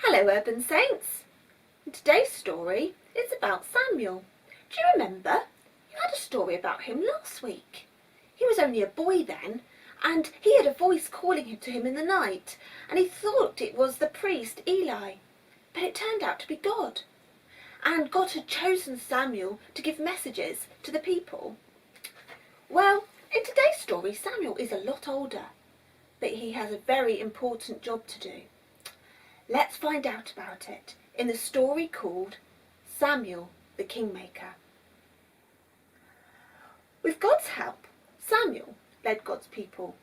Hello Urban Saints! Today's story is about Samuel. Do you remember? You had a story about him last week. He was only a boy then, and he had a voice calling to him in the night, and he thought it was the priest Eli, but it turned out to be God. And God had chosen Samuel to give messages to the people. Well, in today's story, Samuel is a lot older, but he has a very important job to do. Let's find out about it in the story called Samuel the Kingmaker. With God's help, Samuel led God's people.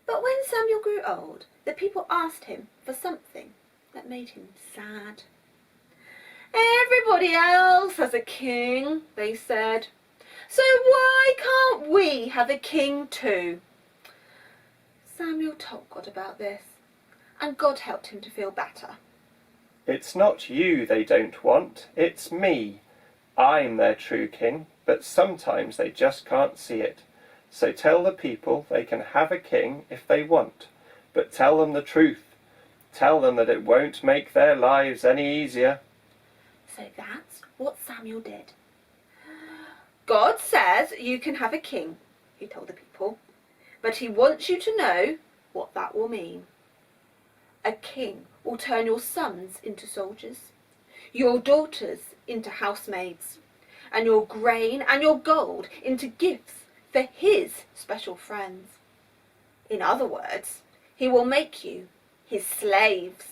But when Samuel grew old, the people asked him for something that made him sad. "Everybody else has a king," they said. "So why can't we have a king too?" Samuel told God about this, and God helped him to feel better. It's not you they don't want, it's me. I'm their true king, but sometimes they just can't see it. So tell the people they can have a king if they want, but tell them the truth. Tell them that it won't make their lives any easier. So that's what Samuel did. "God says you can have a king," he told the people, "but he wants you to know what that will mean. A king will turn your sons into soldiers, your daughters into housemaids, and your grain and your gold into gifts for his special friends. In other words, he will make you his slaves."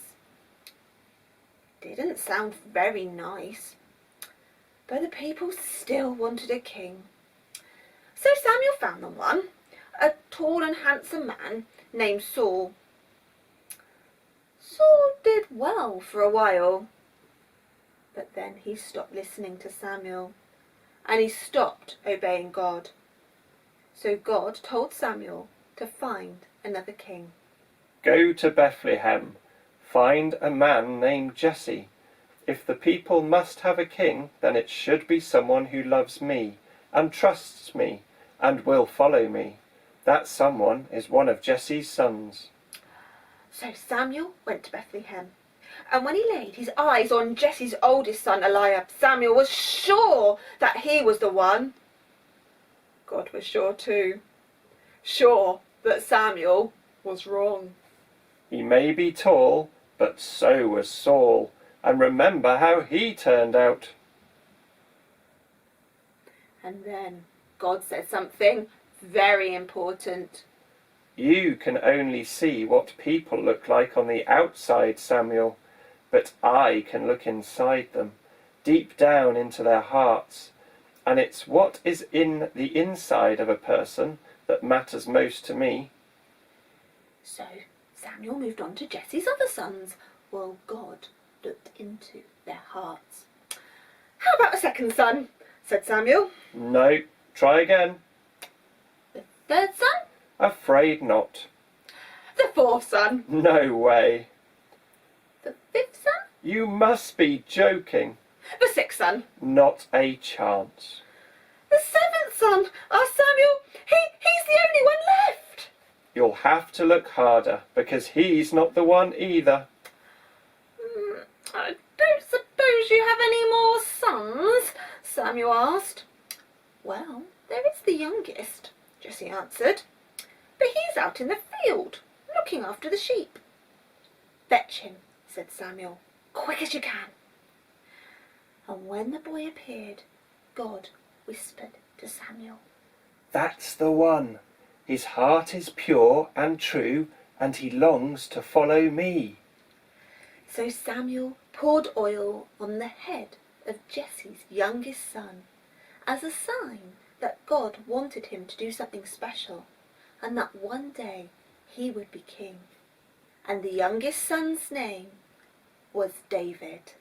Didn't sound very nice, but the people still wanted a king. So Samuel found them one, a tall and handsome man named Saul. Saul did well for a while, but then he stopped listening to Samuel, and he stopped obeying God. So God told Samuel to find another king. Go to Bethlehem, find a man named Jesse. If the people must have a king, then it should be someone who loves me and trusts me and will follow me. That someone is one of Jesse's sons. So Samuel went to Bethlehem, and when he laid his eyes on Jesse's oldest son Eliab, Samuel was sure that he was the one. God was sure too. Sure that Samuel was wrong. He may be tall, but so was Saul, and remember how he turned out. And then God said something very important. You can only see what people look like on the outside, Samuel, but I can look inside them, deep down into their hearts, and it's what is in the inside of a person that matters most to me. So Samuel moved on to Jesse's other sons, while God looked into their hearts. "How about a second son?" said Samuel. No, try again. "The third son?" Afraid not. "The fourth son?" No way. "The fifth son?" You must be joking. "The sixth son?" Not a chance. "The seventh son?" asked Samuel. He's the only one left." You'll have to look harder, because he's not the one either. "I don't suppose you have any more sons?" Samuel asked. "Well, there is the youngest," Jesse answered, "but he's out in the field, looking after the sheep." "Fetch him," said Samuel, "quick as you can." And when the boy appeared, God whispered to Samuel, That's the one. His heart is pure and true, and he longs to follow me. So Samuel poured oil on the head of Jesse's youngest son as a sign that God wanted him to do something special, and that one day he would be king. And the youngest son's name was David.